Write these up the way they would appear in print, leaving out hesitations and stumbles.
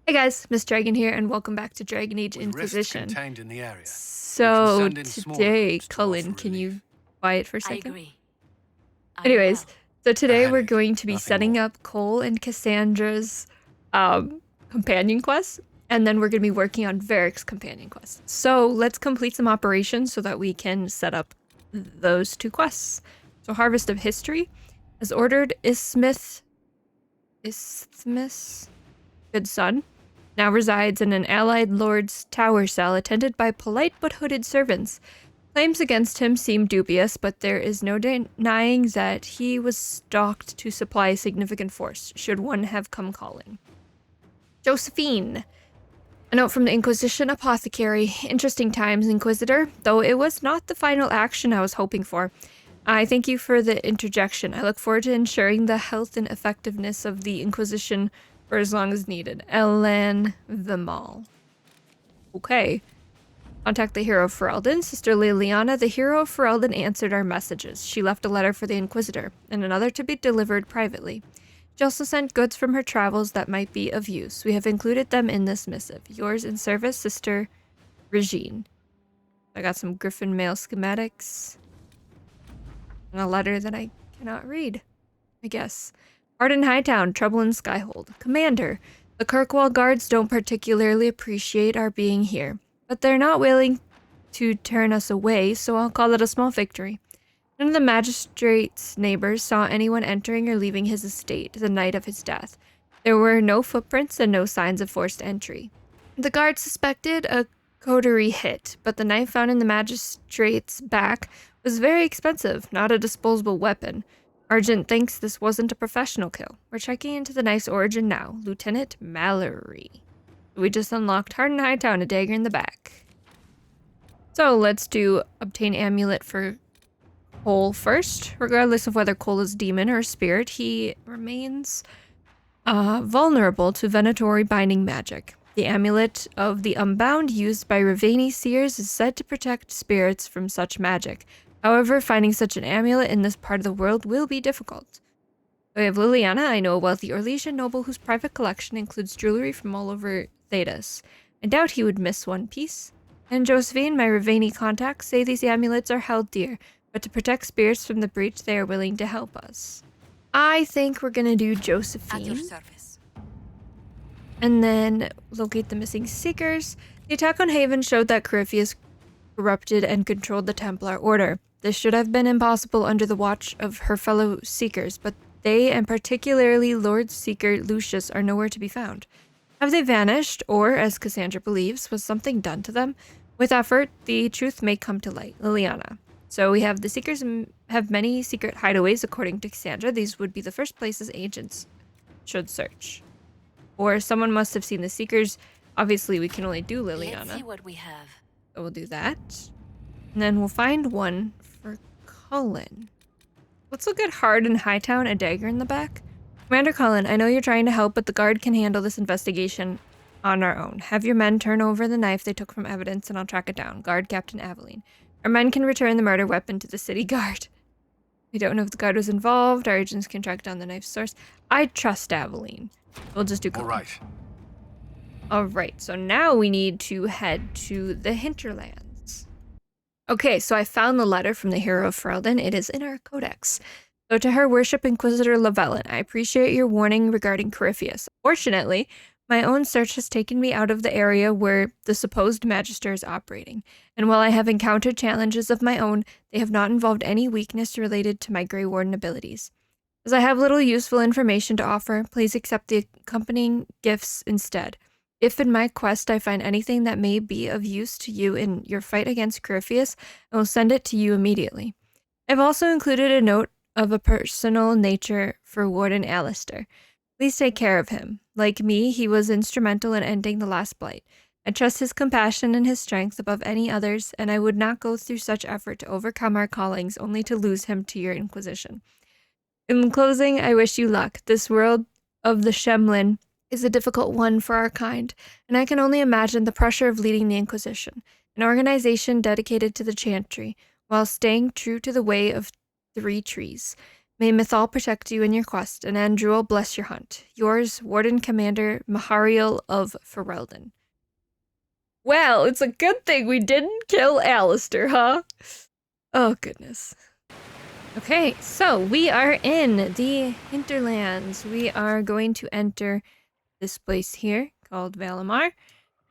Hey guys, Miss Dragon here, and welcome back to Dragon Age With risks Inquisition. contained in the area, we can So send in smaller today, groups to offer Cullen, can you relief. quiet for a I second? agree. I Anyways, will. so A today we're headache, going to be nothing setting more. up Cole and Cassandra's companion quest, and then we're going to be working on Varric's companion quest. So let's complete some operations so that we can set up those two quests. So Harvest of History, as ordered, Isthmus, good son, now resides in an allied lord's tower cell attended by polite but hooded servants. Claims against him seem dubious, but there is no denying that he was stalked to supply a significant force, should one have come calling. Josephine. A note from the Inquisition Apothecary. Interesting times, Inquisitor, though it was not the final action I was hoping for. I thank you for the interjection. I look forward to ensuring the health and effectiveness of the Inquisition for as long as needed. Elan Vimal. Okay. Contact the hero of Ferelden. Sister Liliana, the hero of Ferelden, answered our messages. She left a letter for the Inquisitor, and another to be delivered privately. She also sent goods from her travels that might be of use. We have included them in this missive. Yours in service, Sister Regine. I got some Griffin mail schematics. And a letter that I cannot read, I guess. Arden Hightown, trouble in Skyhold. Commander, the Kirkwall guards don't particularly appreciate our being here, but they're not willing to turn us away, so I'll call it a small victory. None of the magistrate's neighbors saw anyone entering or leaving his estate the night of his death. There were no footprints and no signs of forced entry. The guards suspected a coterie hit, but the knife found in the magistrate's back was very expensive, not a disposable weapon. Argent thinks this wasn't a professional kill. We're checking into the knife's origin now. Lieutenant Mallory. We just unlocked Harden Hightown, a dagger in the back. So let's do obtain amulet for Cole first. Regardless of whether Cole is demon or spirit, he remains vulnerable to venatory binding magic. The amulet of the Unbound used by Ravani seers is said to protect spirits from such magic. However, finding such an amulet in this part of the world will be difficult. We have Liliana. I know a wealthy Orlesian noble whose private collection includes jewelry from all over Thedas. I doubt he would miss one piece. And Josephine, my Ravani contacts, say these amulets are held dear, but to protect spirits from the breach, they are willing to help us. I think we're gonna do Josephine. At your service. And then locate the missing Seekers. The attack on Haven showed that Corypheus corrupted and controlled the Templar Order. This should have been impossible under the watch of her fellow Seekers, but they, and particularly Lord Seeker Lucius, are nowhere to be found. Have they vanished, or, as Cassandra believes, was something done to them? With effort, the truth may come to light. Liliana. So we have the Seekers have many secret hideaways, according to Cassandra. These would be the first places agents should search. Or someone must have seen the Seekers. Obviously, we can only do Liliana. Let's see what we have. So we'll do that. And then we'll find one for Cullen. Let's look at Harden Hightown, a dagger in the back. Commander Cullen, I know you're trying to help, but the guard can handle this investigation on our own. Have your men turn over the knife they took from evidence and I'll track it down. Guard Captain Aveline. Our men can return the murder weapon to the city guard. We don't know if the guard was involved. Our agents can track down the knife's source. I trust Aveline. We'll just do Cullen. All right. Alright, so now we need to head to the hinterlands. Okay, so I found the letter from the hero of Ferelden. It is in our codex. So to her worship Inquisitor Lavellan, I appreciate your warning regarding Corypheus. Fortunately, my own search has taken me out of the area where the supposed Magister is operating, and while I have encountered challenges of my own, they have not involved any weakness related to my Grey Warden abilities. As I have little useful information to offer, please accept the accompanying gifts instead. If in my quest I find anything that may be of use to you in your fight against Corypheus, I will send it to you immediately. I've also included a note of a personal nature for Warden Alistair. Please take care of him. Like me, he was instrumental in ending the last blight. I trust his compassion and his strength above any others, and I would not go through such effort to overcome our callings only to lose him to your Inquisition. In closing, I wish you luck. This world of the Shemlin is a difficult one for our kind, and I can only imagine the pressure of leading the Inquisition, an organization dedicated to the Chantry, while staying true to the way of 3 trees. May Mythal protect you in your quest, and Andruel bless your hunt. Yours, Warden Commander Mahariel of Ferelden. Well, it's a good thing we didn't kill Alistair, huh? Oh, goodness. Okay, so we are in the hinterlands. We are going to enter this place here called Valimar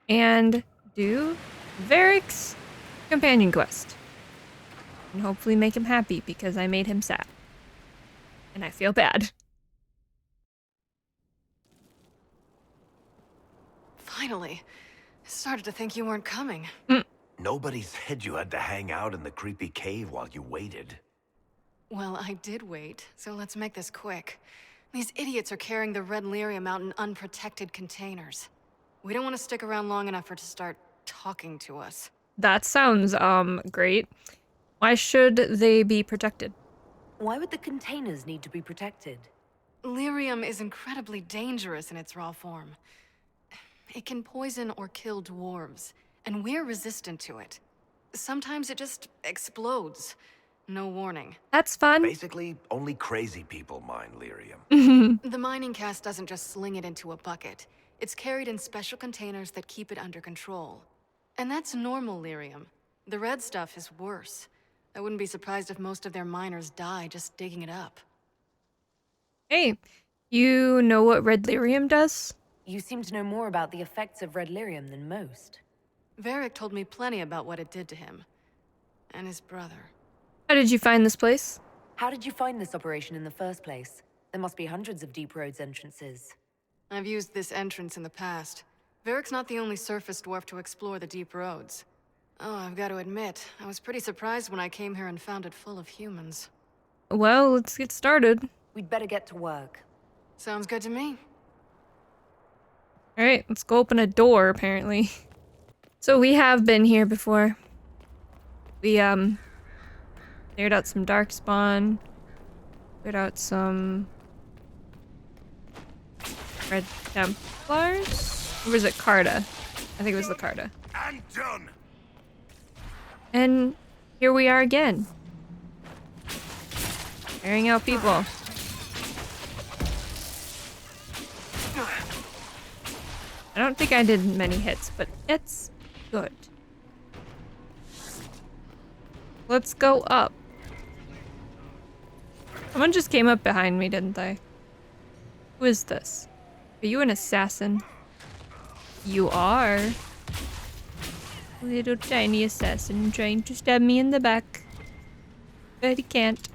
and do Varric's companion quest. And hopefully make him happy because I made him sad. And I feel bad. Finally. I started to think you weren't coming. Nobody said you had to hang out in the creepy cave while you waited. Well, I did wait, so let's make this quick. These idiots are carrying the red lyrium out in unprotected containers. We don't want to stick around long enough for it to start talking to us. That sounds, great. Why should they be protected? Why would the containers need to be protected? Lyrium is incredibly dangerous in its raw form. It can poison or kill dwarves, and we're resistant to it. Sometimes it just explodes. No warning. That's fun. Basically, only crazy people mine lyrium. The mining cast doesn't just sling it into a bucket. It's carried in special containers that keep it under control. And that's normal lyrium. The red stuff is worse. I wouldn't be surprised if most of their miners die just digging it up. Hey, you know what red lyrium does? You seem to know more about the effects of red lyrium than most. Varric told me plenty about what it did to him. And his brother. How did you find this place? How did you find this operation in the first place? There must be hundreds of deep roads entrances. I've used this entrance in the past. Varric's not the only surface dwarf to explore the deep roads. Oh, I've got to admit, I was pretty surprised when I came here and found it full of humans. Well, let's get started. We'd better get to work. Sounds good to me. Alright, let's go open a door, apparently. So we have been here before. We, cleared out some darkspawn. Cleared out some Red Templars? Or was it Carta? I think it was the Carta. And done! And here we are again. Clearing out people. I don't think I did many hits, but it's good. Let's go up. Someone just came up behind me, didn't they? Who is this? Are you an assassin? You are. Little tiny assassin trying to stab me in the back. But he can't. Is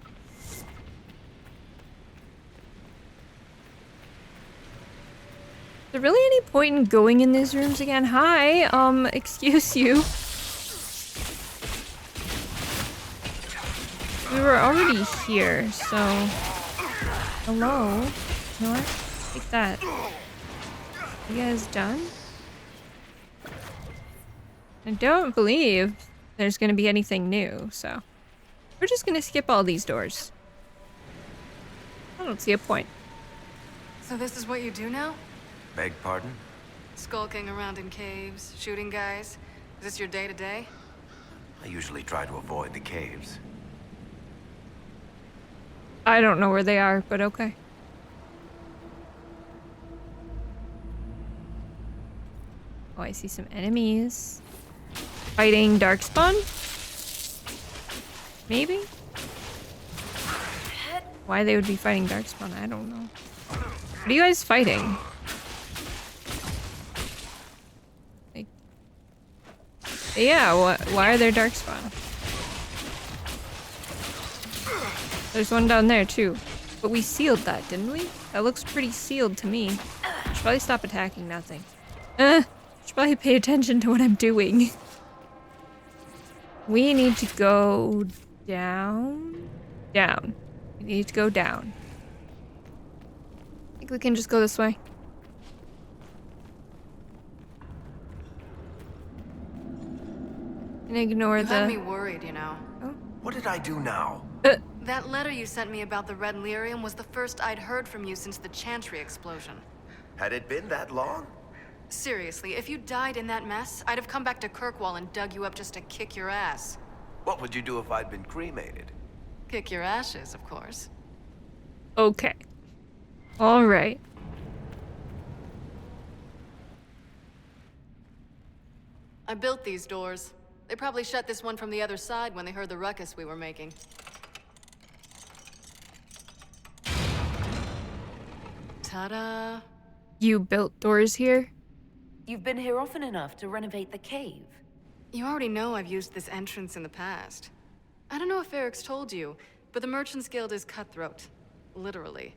there really any point in going in these rooms again? Hi, excuse you. We were already here, so... Hello? You know what? Take that. You guys done? I don't believe there's gonna be anything new, so... We're just gonna skip all these doors. I don't see a point. So this is what you do now? Beg pardon? Skulking around in caves, shooting guys? Is this your day-to-day? I usually try to avoid the caves. I don't know where they are, but okay. Oh, I see some enemies. Fighting Darkspawn? Maybe? Why they would be fighting Darkspawn, I don't know. What are you guys fighting? Like... Yeah, why are there Darkspawn? There's one down there too. But we sealed that, didn't we? That looks pretty sealed to me. I should probably stop attacking nothing. Should probably pay attention to what I'm doing. We need to go down. Down. We need to go down. I think we can just go this way. And ignore You the... had me worried, you know. What did I do now? That letter you sent me about the red lyrium was the first I'd heard from you since the Chantry explosion. Had it been that long? Seriously, if you died in that mess, I'd have come back to Kirkwall and dug you up just to kick your ass. What would you do if I'd been cremated? Kick your ashes, of course. Okay. All right. I built these doors. They probably shut this one from the other side when they heard the ruckus we were making. Ta-da! You built doors here? You've been here often enough to renovate the cave. You already know I've used this entrance in the past. I don't know if Varric's told you, but the Merchants Guild is cutthroat. Literally.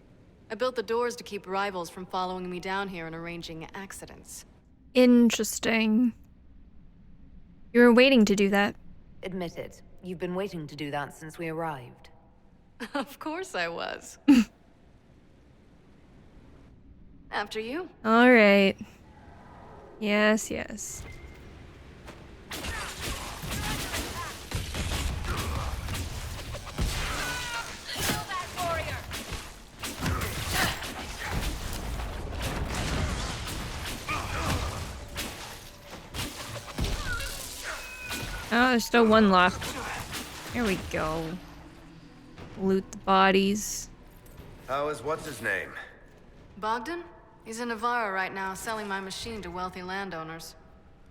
I built the doors to keep rivals from following me down here and arranging accidents. Interesting. You were waiting to do that. Admit it, you've been waiting to do that since we arrived. Of course I was. After you. All right. Yes, yes. Oh, there's still one left. Here we go. Loot the bodies. How is what's his name? Bogdan? He's in Navarra right now, selling my machine to wealthy landowners.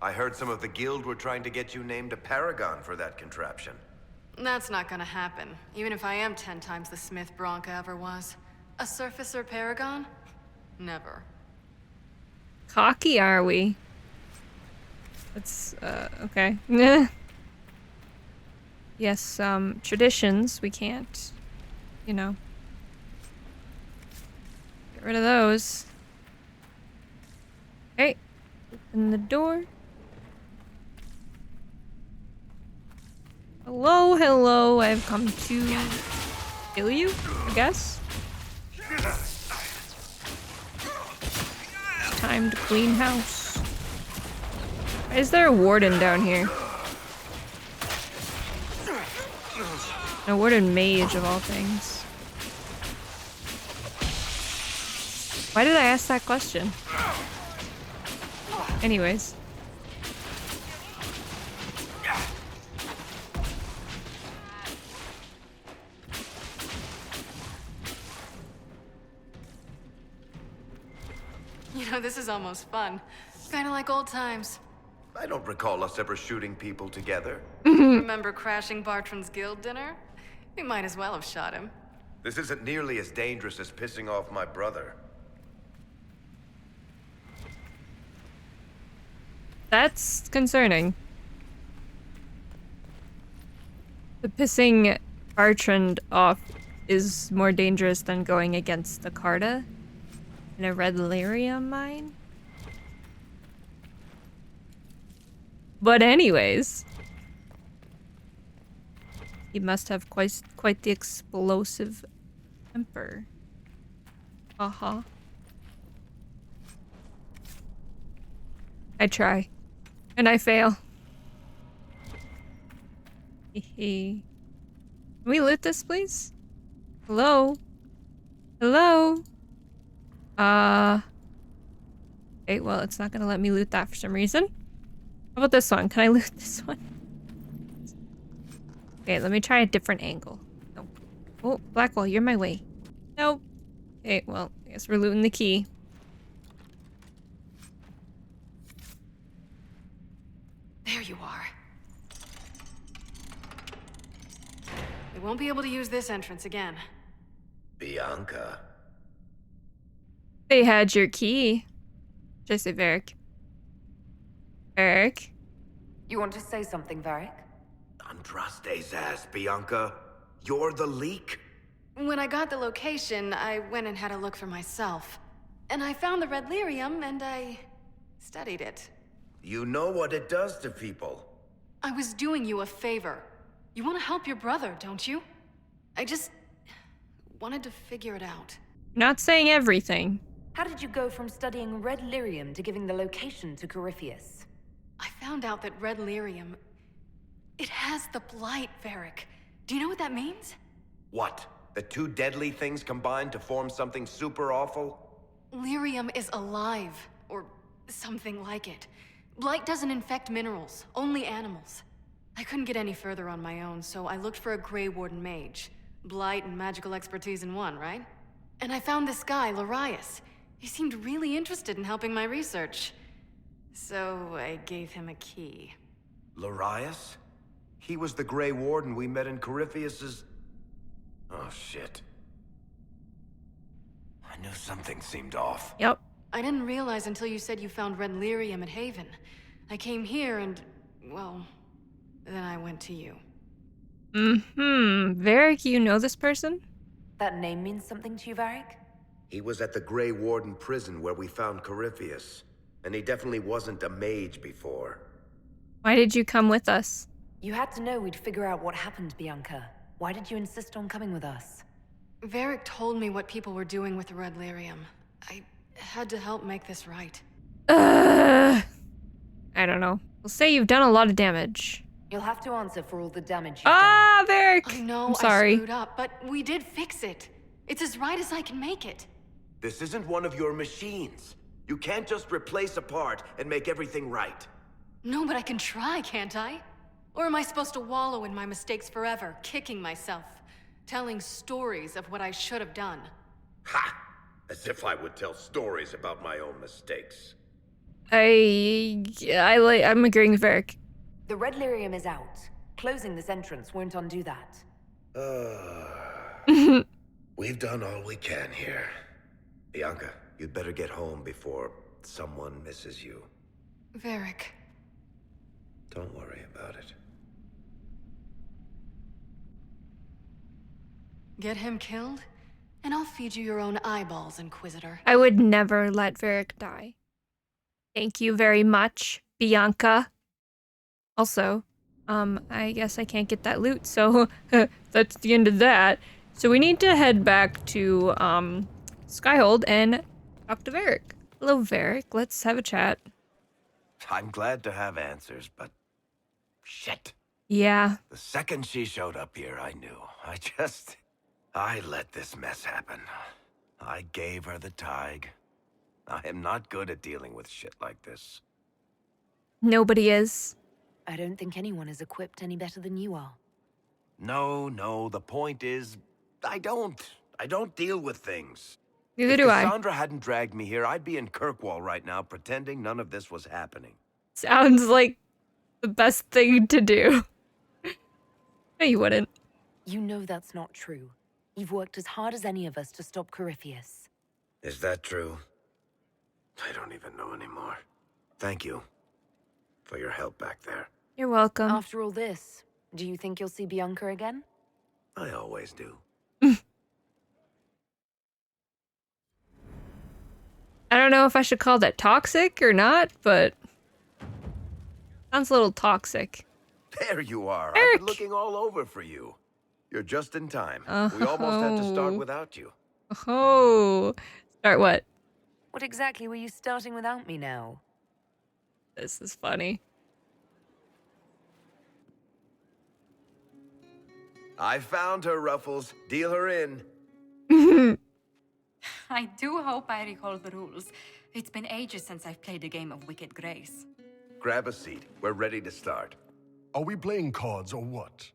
I heard some of the guild were trying to get you named a paragon for that contraption. That's not gonna happen, even if I am 10 times the smith Bianca ever was. A surfacer paragon? Never. Cocky, are we? That's, okay. Yes, traditions, we can't, you know. Get rid of those. Okay, open the door. Hello, hello, I've come to kill you, I guess. Time to clean house. Why is there a warden down here? A warden mage of all things. Why did I ask that question? Anyways. You know, this is almost fun. Kinda like old times. I don't recall us ever shooting people together. Remember crashing Bartran's guild dinner? We might as well have shot him. This isn't nearly as dangerous as pissing off my brother. That's concerning. The pissing Bartrand off is more dangerous than going against the Carta in a red lyrium mine. But anyways. He must have quite the explosive temper. Uh-huh. I try. And I fail. Hehe. Can we loot this, please? Hello? Hello? Okay, well, it's not gonna let me loot that for some reason. How about this one? Can I loot this one? Okay, let me try a different angle. Nope. Oh, Blackwall, you're my way. Nope. Okay, well, I guess we're looting the key. There you are. We won't be able to use this entrance again. Bianca. They had your key. Should I say Varric? Varric? You want to say something, Varric? Andraste's ass, Bianca. You're the leak? When I got the location, I went and had a look for myself. And I found the red lyrium, and I studied it. You know what it does to people. I was doing you a favor. You want to help your brother, don't you? I just wanted to figure it out. Not saying everything. How did you go from studying red lyrium to giving the location to Corypheus? I found out that red lyrium... It has the blight, Varric. Do you know what that means? What? The two deadly things combined to form something super awful? Lyrium is alive, or something like it. Blight doesn't infect minerals, only animals. I couldn't get any further on my own, so I looked for a Grey Warden mage. Blight and magical expertise in one, right? And I found this guy, Larius. He seemed really interested in helping my research. So I gave him a key. Larius? He was the Grey Warden we met in Corypheus's... Oh, shit. I knew something seemed off. Yep. I didn't realize until you said you found red lyrium at Haven. I came here and, well, then I went to you. Varric, you know this person? That name means something to you, Varric? He was at the Grey Warden prison where we found Corypheus. And he definitely wasn't a mage before. Why did you come with us? You had to know we'd figure out what happened, Bianca. Why did you insist on coming with us? Varric told me what people were doing with the red lyrium. I had to help make this right. I don't know. We'll say you've done a lot of damage. You'll have to answer for all the damage you've done. Ah, Varric! I know I'm sorry. I screwed up, but we did fix it. It's as right as I can make it. This isn't one of your machines. You can't just replace a part and make everything right. No, but I can try, can't I? Or am I supposed to wallow in my mistakes forever, kicking myself, telling stories of what I should have done? Ha! As if I would tell stories about my own mistakes. I'm agreeing with Varric. The red lyrium is out. Closing this entrance won't undo that. We've done all we can here. Bianca, you'd better get home before someone misses you. Varric. Don't worry about it. Get him killed, and I'll feed you your own eyeballs, Inquisitor. I would never let Varric die. Thank you very much, Bianca. Also, I guess I can't get that loot, so that's the end of that. So we need to head back to, Skyhold and talk to Varric. Hello, Varric. Let's have a chat. I'm glad to have answers, but... shit. Yeah. The second she showed up here, I knew. I let this mess happen. I gave her the tig. I am not good at dealing with shit like this. Nobody is. I don't think anyone is equipped any better than you are. No, the point is, I don't deal with things. Neither If do I. Cassandra hadn't dragged me here, I'd be in Kirkwall right now pretending none of this was happening. Sounds like the best thing to do. No, you wouldn't. You know that's not true. You've worked as hard as any of us to stop Corypheus. Is that true? I don't even know anymore. Thank you for your help back there. You're welcome. After all this, do you think you'll see Bianca again? I always do. I don't know if I should call that toxic or not, but sounds a little toxic. There you are. I've Eric. been looking all over for you. You're just in time. We almost had to start without you. Oh, start what? What exactly were you starting without me now? This is funny. I found her, Ruffles. Deal her in. I do hope I recall the rules. It's been ages since I've played a game of Wicked Grace. Grab a seat. We're ready to start. Are we playing cards or what?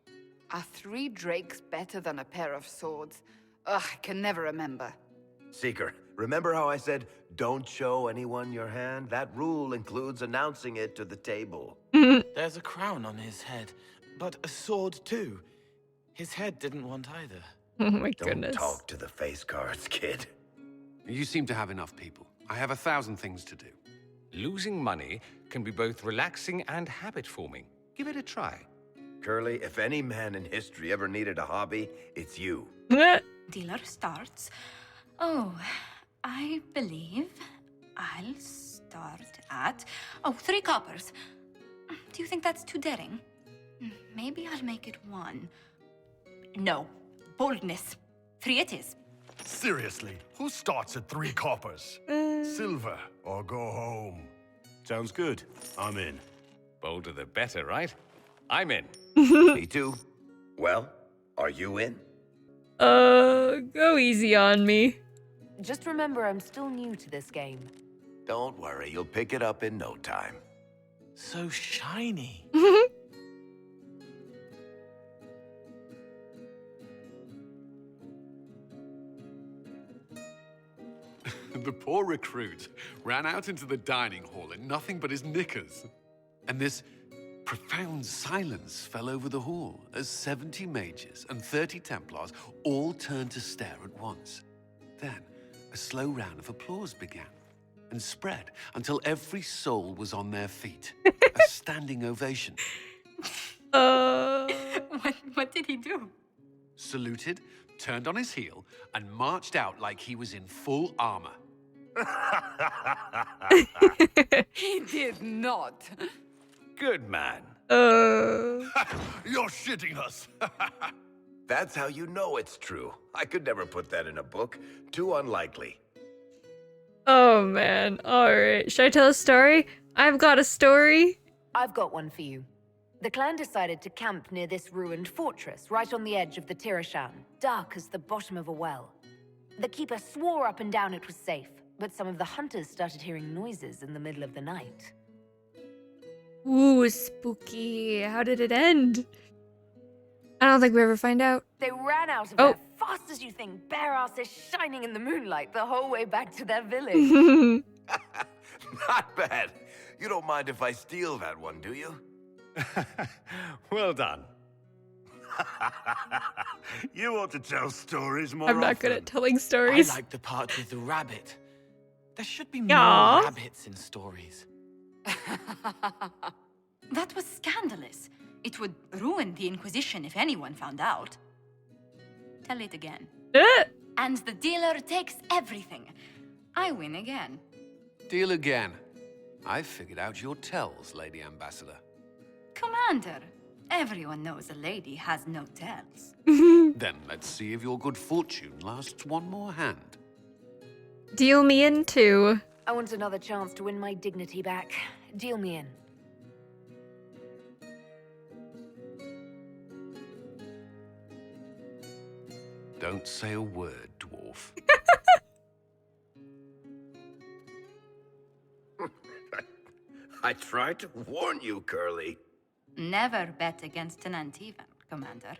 Are 3 drakes better than a pair of swords? Ugh, I can never remember. Seeker, remember how I said, don't show anyone your hand? That rule includes announcing it to the table. There's a crown on his head, but a sword too. His head didn't want either. Oh my Don't goodness. talk to the face cards, kid. You seem to have enough people. I have 1,000 things to do. Losing money can be both relaxing and habit-forming. Give it a try. Curly, if any man in history ever needed a hobby, it's you. Dealer starts. Oh, I believe I'll start at... Oh, 3 coppers. Do you think that's too daring? Maybe I'll make it 1. No. Boldness. 3 it is. Seriously, who starts at 3 coppers? Silver or go home? Sounds good. I'm in. Bolder the better, right? I'm in. Me too. Well, are you in? Go easy on me. Just remember, I'm still new to this game. Don't worry, you'll pick it up in no time. So shiny. The poor recruit ran out into the dining hall in nothing but his knickers. And this profound silence fell over the hall as 70 mages and 30 Templars all turned to stare at once. Then, a slow round of applause began and spread until every soul was on their feet. A standing ovation. What did he do? Saluted, turned on his heel, and marched out like he was in full armor. He did not. Good man. You're shitting us. That's how you know it's true. I could never put that in a book. Too unlikely. Oh man. Alright. Should I tell a story? I've got a story. I've got one for you. The clan decided to camp near this ruined fortress, right on the edge of the Tirashan, dark as the bottom of a well. The keeper swore up and down it was safe, but some of the hunters started hearing noises in the middle of the night. Ooh, spooky. How did it end? I don't think we ever find out. They ran out of Oh. there fast as you think, bare asses shining in the moonlight the whole way back to their village. Not bad. You don't mind if I steal that one, do you? Well done. You ought to tell stories more I'm not often. good at telling I stories. like the part with the rabbit. There should be Aw. more rabbits in stories. That was scandalous. It would ruin the Inquisition if anyone found out. Tell it again. And the dealer takes everything. I win again. Deal again. I figured out your tells, Lady Ambassador. Commander, everyone knows a lady has no tells. Then let's see if your good fortune lasts one more hand. Deal me in too. I want another chance to win my dignity back. Deal me in. Don't say a word, dwarf. I tried to warn you, Curly. Never bet against an Antivan, Commander.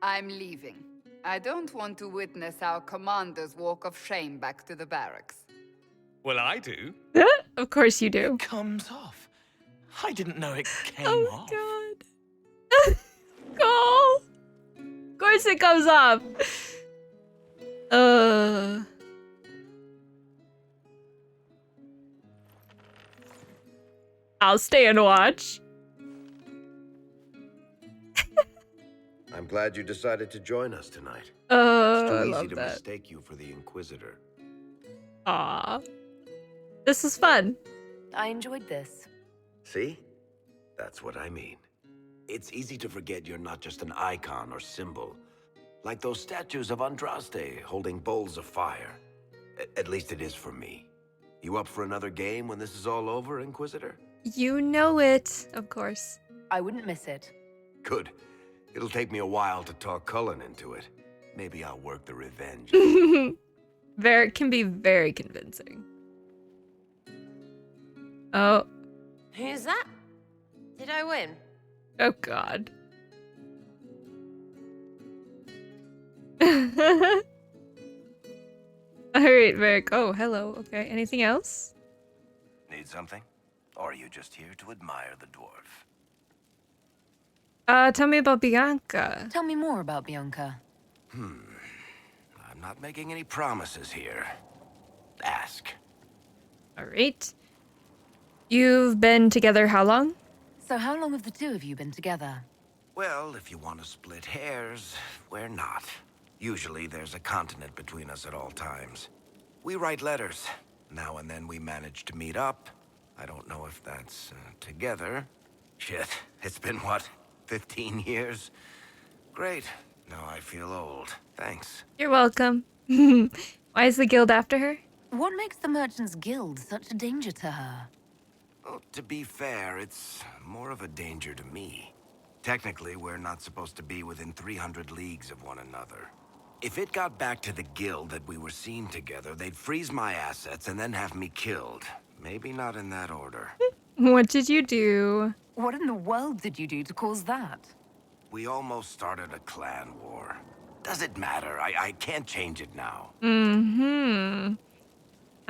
I'm leaving. I don't want to witness our commander's walk of shame back to the barracks. Well, I do. Of course you do. Comes off. I didn't know it came Oh off. god. Cole. Of course it comes off. I'll stay and watch. I'm glad you decided to join us tonight. It's too I easy love to that. mistake you for the Inquisitor. Aw. This is fun. I enjoyed this. See? That's what I mean. It's easy to forget you're not just an icon or symbol. Like those statues of Andraste holding bowls of fire. At least it is for me. You up for another game when this is all over, Inquisitor? You know it, of course. I wouldn't miss it. Good. It'll take me a while to talk Cullen into it. Maybe I'll work the revenge. Varric can be very convincing. Oh. Who's that? Did I win? Oh god. Alright, Varric. Oh, hello. Okay, anything else? Need something? Or are you just here to admire the dwarf? Tell me about Bianca. Tell me more about Bianca. I'm not making any promises here. Ask. Alright. You've been together how long? So how long have the two of you been together? Well, if you want to split hairs, we're not. Usually there's a continent between us at all times. We write letters. Now and then we manage to meet up. I don't know if that's together. Shit, it's been what, 15 years? Great. Now I feel old. Thanks. You're welcome. Why is the guild after her? What makes the Merchants Guild such a danger to her? Well, to be fair, it's more of a danger to me. Technically, we're not supposed to be within 300 leagues of one another. If it got back to the guild that we were seen together, they'd freeze my assets and then have me killed. Maybe not in that order. What did you do? What in the world did you do to cause that? We almost started a clan war. Does it matter? I can't change it now. Mm-hmm.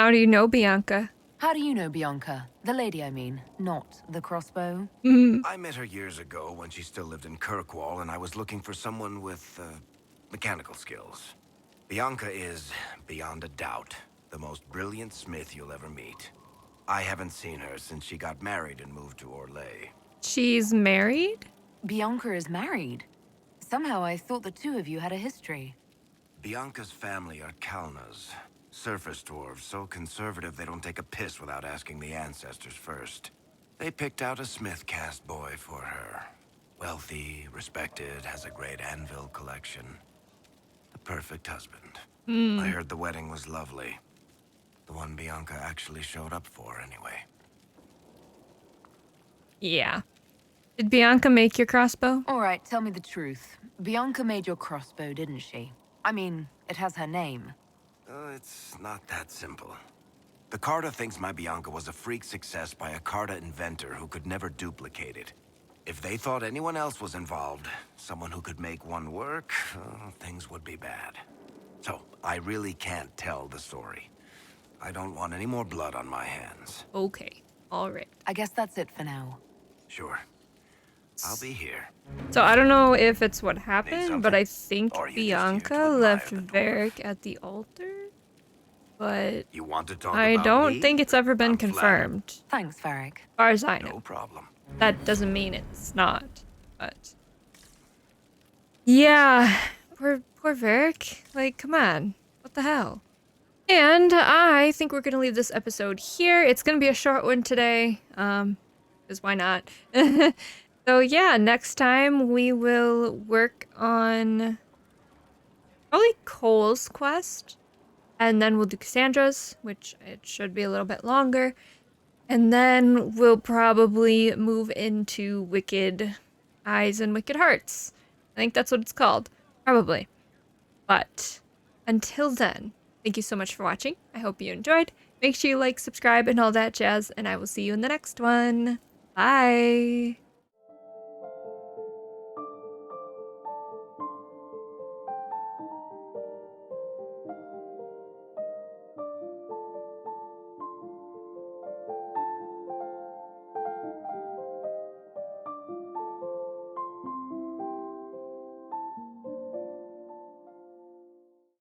How do you know Bianca? How do you know Bianca? The lady, I mean, not the crossbow. I met her years ago when she still lived in Kirkwall, and I was looking for someone with, mechanical skills. Bianca is, beyond a doubt, the most brilliant smith you'll ever meet. I haven't seen her since she got married and moved to Orlais. She's married? Bianca is married. Somehow I thought the two of you had a history. Bianca's family are Kalnas. Surface dwarves, so conservative they don't take a piss without asking the ancestors first. They picked out a smith caste boy for her. Wealthy, respected, has a great anvil collection. The perfect husband. I heard the wedding was lovely. The one Bianca actually showed up for, anyway. Yeah. Did Bianca make your crossbow? All right, tell me the truth. Bianca made your crossbow, didn't she? I mean, it has her name. It's not that simple. The Carta thinks my Bianca was a freak success by a Carta inventor who could never duplicate it. If they thought anyone else was involved, someone who could make one work, things would be bad. So, I really can't tell the story. I don't want any more blood on my hands. Okay. All right. I guess that's it for now. Sure. I'll be here. So I don't know if it's what happened, something? but I think Or are you just here Bianca to admire left the dwarf? Varric at the altar. But You want to talk I about don't me? think it's ever been I'm flattered. confirmed. Thanks, Varric. As far as I know. No problem. That doesn't mean it's not, but yeah, poor Varric. Like, come on, what the hell? And I think we're gonna leave this episode here. It's gonna be a short one today, because why not? So yeah, next time we will work on probably Cole's quest, and then we'll do Cassandra's, which it should be a little bit longer. And then we'll probably move into Wicked Eyes and Wicked Hearts. I think that's what it's called. Probably. But until then, thank you so much for watching. I hope you enjoyed. Make sure you like, subscribe, and all that jazz. And I will see you in the next one. Bye.